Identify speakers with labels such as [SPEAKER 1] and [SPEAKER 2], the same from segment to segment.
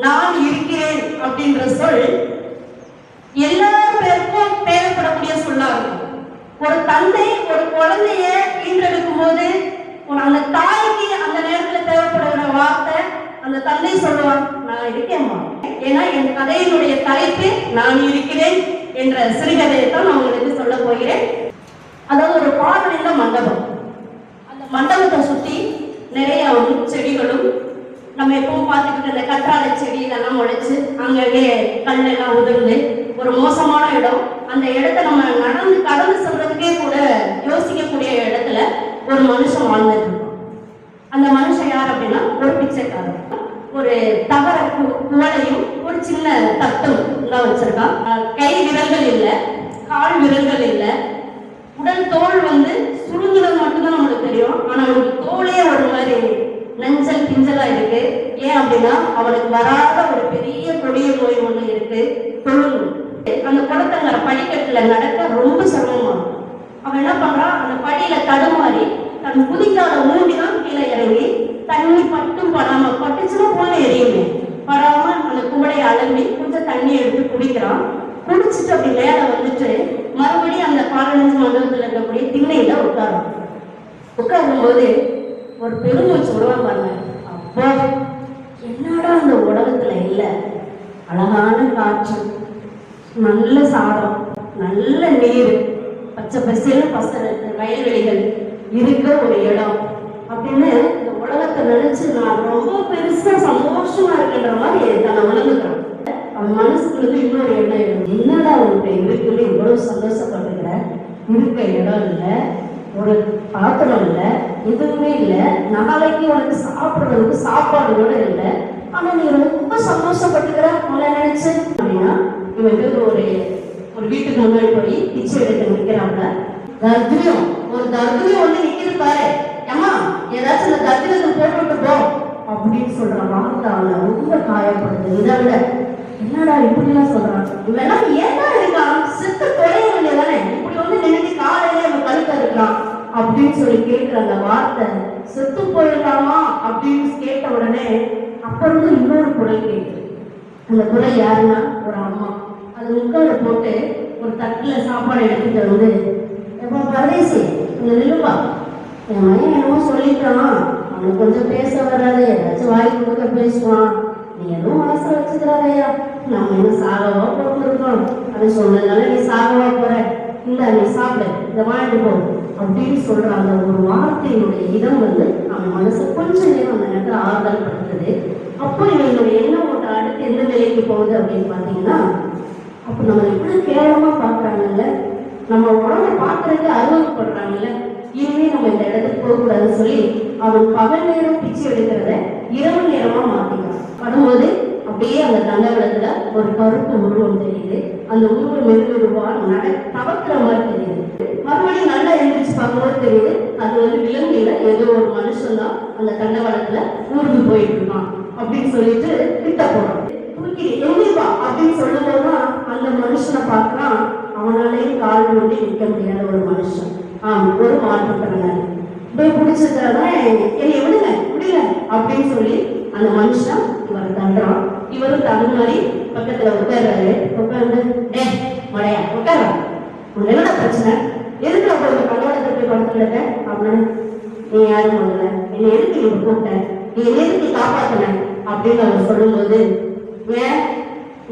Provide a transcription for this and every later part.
[SPEAKER 1] நான் இருக்கிறேன் அப்படின்ற சொல் எல்லா பேருக்கும் தேவைப்படக்கூடிய சொல்லா இருக்கும். ஒரு தந்தை ஒரு குழந்தைய ஈன்றெடுக்கும் போது அந்த தாய்க்கு அந்த நேரத்துல தேவைப்படுகிற வார்த்தை அந்த தந்தை சொல்லுவான், நான் இருக்கேன்மா. ஏன்னா என் கதையினுடைய தலைப்பு நான் இருக்கிறேன் என்ற சிறுகதையை தான் நான் உங்களுக்கு சொல்ல போகிறேன். அதாவது ஒரு பாடலில மண்டபம், அந்த மண்டபத்தை சுத்தி நிறைய செடிகளும் நம்ம எப்பவும் பார்த்துக்கிட்டு இந்த கற்றாழை செடி இதெல்லாம் முளைச்சு அங்கங்கே கல்லெல்லாம் உதிர்ந்து ஒரு மோசமான இடம். அந்த இடத்த நம்ம கடந்து சொல்றதுக்கே கூட யோசிக்கக்கூடிய இடத்துல ஒரு மனுஷன் வாழ்ந்துட்டு இருக்கோம். அந்த மனுஷன் யார் அப்படின்னா ஒரு பிச்சைக்காரர். ஒரு தகர குவளையும் ஒரு சின்ன தட்டும் தான் வச்சிருக்கான். கை விரல்கள் இல்லை, கால் விரல்கள் இல்லை, உடல் தோல் சுருங்குறது மட்டும்தான் நம்மளுக்கு தெரியும். ஆனா அவனுக்கு தோலே ஒரு மாதிரி நஞ்சல் பிஞ்சலா இருக்கு. ஏன் அப்படின்னா அவனுக்கு வராத ஒரு பெரிய கொடிய நோய் ஒண்ணு இருக்கு, தொழுநோய். அந்த குளத்தங்கர படிக்கட்டுல நடக்க ரொம்ப சிரமமா இருக்கும். அவன் என்ன பண்றான், அந்த படியில தடுமாறி தன் குதிக்கால மூடிதான் கீழே இறங்கி தண்ணி பட்டும் படாம, பட்டுச்சுன்னா போல எரியுமே, படாம அந்த குவளையை அலம்பி கொஞ்சம் தண்ணி எடுத்து குடிக்கிறான். குடிச்சிட்டு அப்படி மேல மறுபடியும் அந்த 15 மண்டபத்துல இருக்கக்கூடிய திண்ணையில உட்காரும் போது ஒரு பெருமூச்சு விடுவான் பாருங்க. அப்போ என்னடா அந்த உலகத்துல இல்ல, அழகான காற்று, நல்ல சாதம், நல்ல நீர், பச்சை பசேல் வயல்வெளிகள் இருக்க ஒரு இடம் அப்படின்னு இந்த உலகத்தை நினைச்சு நான் ரொம்ப பெருசா சந்தோஷமா இருக்கின்ற மாதிரி தன்னை உணர்ந்துக்கிறேன். அவன் மனசுக்குள்ள இன்னொரு எண்ணம், என்னடா உனக்கு இருக்குன்னு இவ்வளவு சந்தோஷப்பட்டுக்கிற, இருக்க இடம் இல்லை, ஒரு பாத்திரம் இல்லை, எதுவுமே இல்லை, நாளைக்கு உனக்கு சாப்பிடுறதுக்கு சாப்பாடு கூட இல்லை, ஆனா நீ ரொம்ப சந்தோஷப்பட்டுக்கிற உங்களை நினைச்சு அப்படின்னா இவன் ஒரு வீட்டுக்கு முன்னாடி போய் பிச்சை எடுத்து நிற்கிறாங்க. தர்திரியம் ஒரு தர்திரியம் நிற்கிது பாரு, ஏமா ஏதாச்சும் அந்த தர்திரத்தை போட்டுவிட்டு போ அப்படின்னு சொல்ற வார்த்தை அவனை ரொம்ப காயப்படுது. இதை விட என்னடா இப்படி எல்லாம் சொல்றான், இவெல்லாம் ஏன்னா இருக்கான், செத்து தொலைய வேண்டியதானே, இப்படி நினைச்சு காலையில அவன் கழுத்த இருக்கான் அப்படின்னு சொல்லி கேட்கிற அந்த வார்த்தை, செத்து போயிடலாமா அப்படின்னு கேட்ட உடனே அப்புறம் இன்னொரு குரல் கேட்குது. அந்த குரல் யாருன்னா ஒரு அம்மா. அது முக்கால போட்டு ஒரு தட்டுல சாப்பாடு எடுத்துட்டு எப்ப பரதேசி இந்த நிலுவா, என் மையன் என்னமோ சொல்லிட்டான், அவனுக்கு கொஞ்சம் பேச வராது, ஏதாச்சும் வாய் கொடுக்க பேசுவான், நீ எதுவும் மனசுல வச்சுக்கிறாரையா, நம்ம என்ன சாகவா போட்டுருக்கோம், அது சொன்னதுனால நீ சாகவா போற, இந்த நீ சாப்பிடு, இதை வாங்கிட்டு போ அப்படின்னு சொல்ற அந்த ஒரு வார்த்தையினுடைய இடம் அவன் மனசு கொஞ்ச நேரம் அந்த நேரத்தில் ஆறுதல் படுத்துது. அப்போ இவனுடைய எண்ணம் ஓட்ட அடுத்து எந்த நிலைக்கு போகுது அப்படின்னு பார்த்தீங்கன்னா, அப்போ நம்ம எப்படி கேவலமா பார்க்குறாங்கல்ல, நம்ம உடம்பை பார்க்கறதுக்கு அருவப்படுறாங்கல்ல, இனிமே நம்ம இந்த இடத்துக்கு போகக்கூடாதுன்னு சொல்லி அவன் பகல் நேரம் பிச்சை எடுக்கிறத இரவு நேரமா மாத்திக்கிறான். பண்ணும்போது அப்படியே அந்த தண்டவளத்துல ஒரு கருப்பு உருவம் தெரியுது. அந்த உருவம் மெதுவா தவக்கிற மாதிரி தெரியுது. மறுபடியும் நல்லா எழுந்திரிச்சு பார்க்கும்போது தெரியுது அது விலங்குல ஏதோ ஒரு மனுஷன் தான் அந்த தண்டவளத்துல ஊர்ந்து போயிட்டு இருக்கான் அப்படின்னு சொல்லிட்டு கிட்ட போறான். எங்கேப்பா அப்படின்னு சொல்லும் போதுதான் அந்த மனுஷனை பார்க்கறான். அவனாலேயும் கால் நோண்டி நிற்க முடியாத ஒரு மனுஷன், ஒரு மாற்றுத்திறனாளி. போய் பிடிச்சிருக்கிறதான் என்னை விடுங்க முடியல அப்படின்னு சொல்லி அந்த மனுஷன் இவரை தள்ளுறான். இவரும் தகுமாறி பக்கத்துல உட்கார்றாரு. உட்கார்ந்து மழையா உட்கார, உனக்கு என்னோட பிரச்சனை, எதுக்கு அப்போ இந்த கண்ணோடத்தை போய் படுத்துக்கிட்ட அப்படின்னு, நீ யாரும் பண்ணல, என்னை எதுக்கு நீங்க கூப்பிட்ட, நீ என்னை எதுக்கு காப்பாத்தின அப்படின்னு அவர் சொல்லும்போது, ஏன்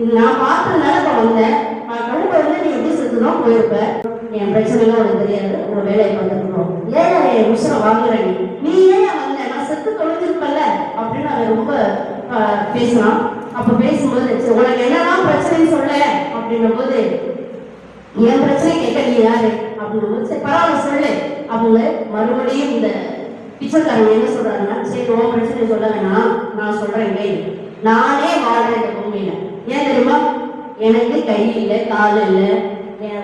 [SPEAKER 1] இது நான் பார்த்ததுனால இப்ப வந்தேன், கழுப்ப நீ எப்படி செத்துதான் போயிருப்ப, என் பிரச்சனைலாம் உனக்கு தெரியாது, உங்க வேலையை பார்த்துருக்கோம், ஏன் என் உஷரை வாங்குற, நீ ஏன் வந்த, நான் செத்து தொலைஞ்சிருப்பல்ல அப்படின்னு அவன் ரொம்ப பேசினான். அப்ப பேசும்போது உனக்கு என்னதான் பிரச்சனைன்னு சொல்ல அப்படின்னும் போது, என் பிரச்சனை கேட்க நீ யாரு அப்படின்னும் போது, சரி பரவாயில்ல சொல்லு. அவங்க மறுபடியும் இந்த பிச்சைக்காரங்க என்ன சொல்றாங்கன்னா, சரி உன் பிரச்சனை சொல்ல வேணாம், நான் சொல்றேன், நானே வாழ்றேன் இந்த பூமியில, ஏன் தெரியுமா, எனக்கு கை இல்லை, கால் இல்லை,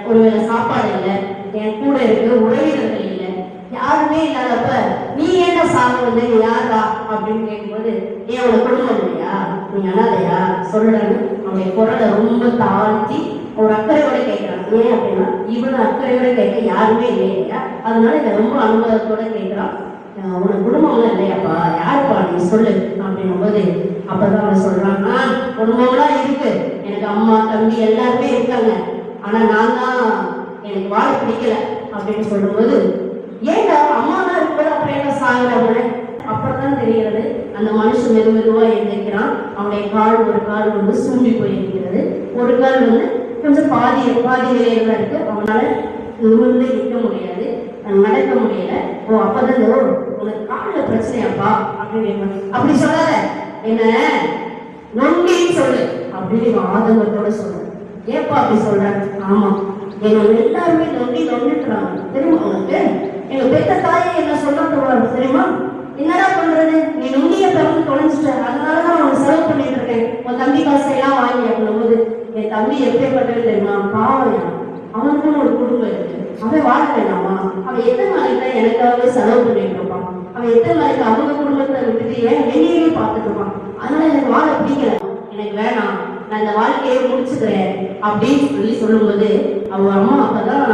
[SPEAKER 1] ஒருவேளை சாப்பாடு இல்லை, என் கூட இருக்க உறவினர்கள் இல்லை, யாருமே இல்லாதப்ப நீ ஏன்டா சாப்பிட வந்து நீ யாரா அப்படின்னு கேட்கும்போது, ஏன் உனக்கு குடும்பம் இல்லையா, நீ அனாதையா சொல்றன்னு அவனுடைய குரலை ரொம்ப தாழ்த்தி ஒரு அக்கறையோட கேட்கிறான். ஏன் அப்படின்னா இவனை அக்கறையோட கேட்க யாருமே இல்லையா, அதனால இதை ரொம்ப அனுபவத்தோட கேட்கிறான். உனக்கு குடும்பம்லாம் இல்லையாப்பா, யாருப்பா நீ சொல்லு அப்படின்னும் போது அப்பதான் அவன் சொல்றான், குடும்பம்லாம் இருக்கு, எனக்கு அம்மா தம்பி எல்லாருமே இருக்காங்க, ஆனா நான் தான் எனக்கு வாழ பிடிக்கல அப்படின்னு சொல்லும்போது, ஏன்டா அம்மா தான் இருக்கும்போது அப்புறம் என்ன சாகுறவன? அப்பதான் தெரிகிறது அந்த மனுஷன் மெதுவா எழுந்திருக்கிறான். அவனுடைய ஒரு கால் வந்து சூம்பி போயிருக்கிறது, ஒரு கால் வந்து கொஞ்சம் பாதி நிலையில தான் இருக்கு. அவனால நிமிர்ந்து நிற்க முடியாது, நடக்க முடியல. ஓ அப்பதான் உனக்கு காலில் பிரச்சனையாப்பா அப்படின்னு அப்படி சொல்லாத, என்ன நொண்டின்னு சொல்லு அப்படின்னு ஆதங்கத்தோட சொல்ற. ஏப்பா அப்படி சொல்ற? ஆமா, என்னோட எல்லாருமே நொண்டிட்டுறாங்க தெரியுமா உனக்கு? எங்க பெத்த தாயை என்ன சொல்ல தெரியுமா? என்னடா பண்றது, நீ நொண்டிய பிறந்து தொலைஞ்சிட்ட, அதனாலதான் அவன் செலவு பண்ணிட்டு இருக்கேன், உன் தம்பி காசையெல்லாம் வாங்கி அப்படின்னும் போது, என் தம்பி எப்படிப்பட்டது தெரியுமா? பாவம், அவனுக்குன்னு ஒரு குடும்பம் இருக்கு, அவன் வாழ வேண்டாமா? அவன் எத்தனை நாளைக்கு தான் எனக்காகவே செலவு பண்ணிட்டு இருப்பான், அவன் எத்தனை நாளைக்கு அவங்க குடும்பத்தை விட்டுட்டு ஏன் வெளியே பார்த்துட்டு இருப்பான், அதனால எனக்கு வாழ பிடிக்கல, எனக்கு வேணாம், நான் இந்த வாழ்க்கையை முடிச்சுக்கிறேன் அப்படின்னு சொல்லும்போது, அவங்க அம்மா அப்பதான்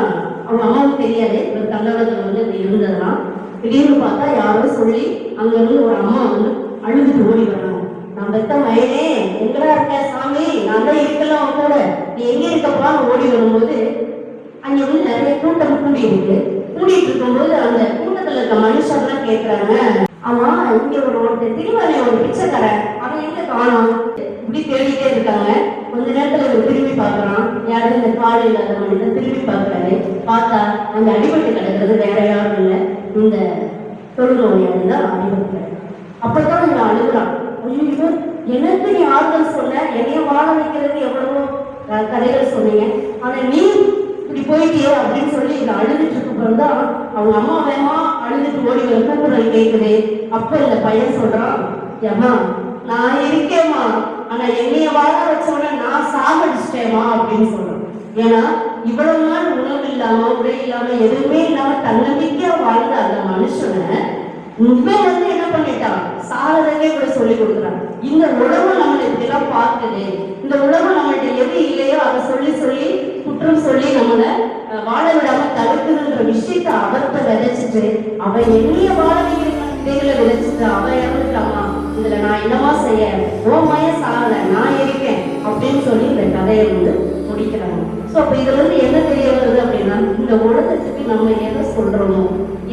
[SPEAKER 1] அவங்க அம்மாவுக்கு தெரியாது ஒரு தண்டவளத்துல வந்து அப்படி இருந்ததுலாம். திடீர்னு பார்த்தா யாரோ சொல்லி அங்க இருந்து ஒரு அம்மா வந்து அழுதுட்டு ஓடி வராங்க. நான் பெத்த மயனே எங்கடா இருக்க சாமி, நான் தான் இருக்கலாம் அவன் கூட, நீ எங்க இருக்கப்பான்னு ஓடி வரும்போது அங்க வந்து நிறைய கூட்டம் கூடிட்டு இருக்கும்போது அந்த கூட்டத்துல இருக்க மனுஷர்லாம் கேட்கிறாங்க, ஆமா இங்க ஒருத்தர் திருவாரூர் ஒரு பிச்சைக்காரன், அவன் எங்க காணோம்? இப்படி தேடிட்டே இருக்காங்க. கொஞ்ச நேரத்துல திரும்பி பார்க்கறான், யாரும் இந்த காலை இல்லாத மனிதன் திரும்பி பார்க்கறாரு. பார்த்தா அங்க அடிபட்டு கிடக்கிறது வேற யாரும் இல்லை, இந்த தொழுநோயாளி தான் அடிபட்டு. அப்பதான் இவன் அழுகுறான், ஐயோ எனக்கு நீ ஆறுதல் சொன்ன, என்னைய வாழ வைக்கிறது எவ்வளவோ கதைகள் சொன்னீங்க, ஆனா நீ இப்படி போயிட்டியோ அப்படின்னு சொல்லி இதை அழுதுட்டு இருக்கப்பதான் அவங்க அம்மா வேமா அழுதுட்டு ஓடி வர கூக்குரல் கேட்குது. அப்ப இந்த பையன் சொல்றான், ஏமா நான் இருக்கேம்மா, ஆனா என்னைய வாழ வச்சவன நான் சாகடிச்சிட்டேமா அப்படின்னு சொல்றான். ஏன்னா இவ்வளவு நாள் உணவு இல்லாம உடை இல்லாம எதுவுமே இல்லாம தன்னம்பிக்கையா வாழ்ந்த அந்த மனுஷனை இவன் வந்து என்ன பண்ணிட்டான், சாகிறதே கூட சொல்லி கொடுக்குறான். இந்த உலகம் நம்மளை இப்படி எல்லாம் பார்க்குது, இந்த உலகம் நம்மள்ட்ட எது இல்லையோ அதை சொல்லி குற்றம் சொல்லி நம்மளை வாழ விடாம தடுக்குதுன்ற விஷயத்த அவர்கிட்ட விதைச்சிட்டு, அவன் என்னைய வாழ வைக்கிற விதைச்சிட்டு அவன் இறந்துட்டாமா, இதுல நான் என்னமா செய்ய, ஓமைய சாகல நான் இருக்கேன் அப்படின்னு சொல்லி இந்த கதையை வந்து முடிக்கிறாங்க. ஸோ அப்ப இதுல இருந்து என்ன தெரிய வருது அப்படின்னா, இந்த உலகத்துக்கு நம்ம எதை சொல்றோமோ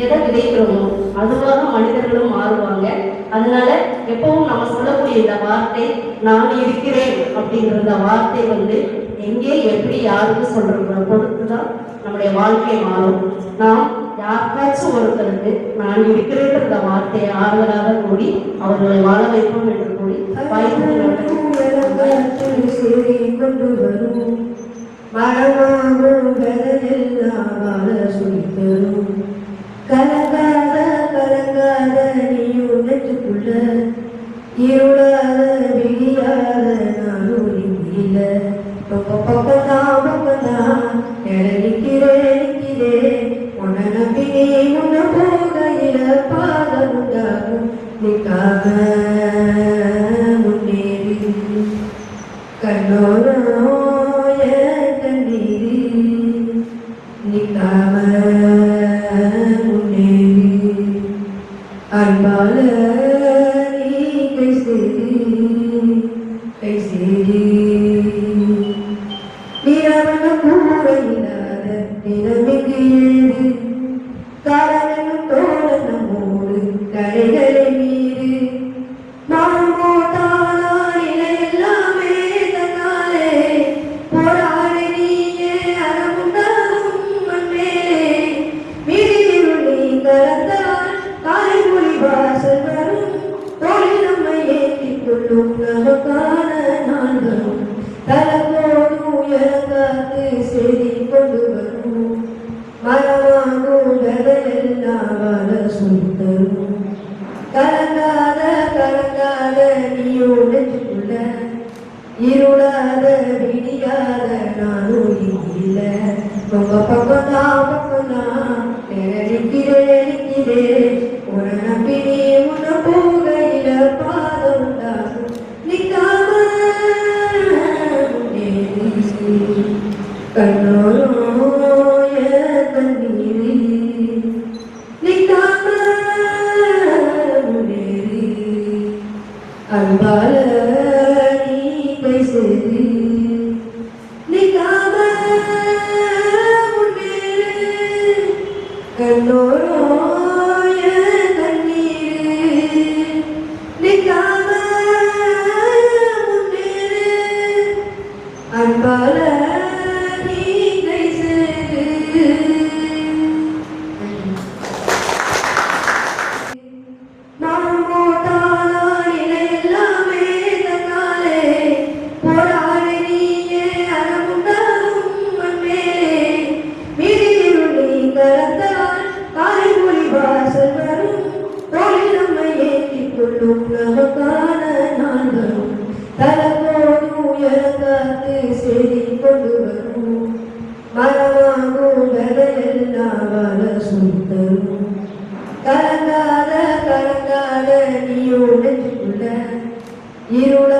[SPEAKER 1] எதை விதைக்கிறோமோ அதுவாக மனிதர்களும் மாறுவாங்க. அதனால எப்பவும் நம்ம சொல்லக்கூடிய இந்த வார்த்தை நான் இருக்கிறேன் அப்படிங்கிற இந்த வார்த்தை வந்து எங்கே எப்படி யாருக்கு சொல்றத பொறுத்துதான் நம்முடைய வாழ்க்கை மாறும். நாம் யாருக்காச்சும் ஒருத்தருக்கு நான் இருக்கிறேன்ற வார்த்தையை ஆறுதலாக கூடி அவர்களை வாழ வைப்போம் என்று கூறி கொண்டு வரும் மரமாகும் கதையெல்லாம் வாழ சொல்லித்தரும். கலங்காத நீயும் நெஞ்சுக்குள்ள, இருளாத விழியாத நானும் இல்ல, பக்கத்தான் நிற்கிறேன் உன்னை நம்பி உன்னை போகையில பாதம் உண்டாகும், நிற்காம முன்னேறி கண்ணோர கண்ணீரி, நிற்காம அன்பால நீ கை சேரி நீரவன கூறையில்லாத நிலமிக்கு ஏறு, காரணம் தோழ நம்மோடு கரைகளை மீறு, மாறுமோ தானா நிலையெல்லாமே தன்னாலே போராடி நீயே அறமுண்டாகும் மண்மேலே, மீறியுள்ளி கலந்தால் காய்மொழி வாசல் வரும், தொழில் நம்மை ஏற்றிக் கொள்ளும் நமக்கான நாள்களும், தலப்போடு உயர்காத்து செய்தி கொண்டு வரும், மரமாகும் கதையெல்லாம் வாழ சொல்லித்தரும். கலங்காத நீயும் நெஞ்சுக்குள்ள, இருளாத விடியாத நானும் இல்ல, பக்கம்தான் நிற்கிறேன் உன்னை நம்பி உன்னை போகையில பாதம் உண்டாகும், நிற்காம கண்ணோய கண்ணீரி, நிற்காம முன்னேறி அன்பால நீ
[SPEAKER 2] காத்து செய்தி கொண்டு வரும் மரமாகும் விதையெல்லாம் வர சுத்தரும் கலங்காத நீயும் நெஞ்சுக்குள்ள இருள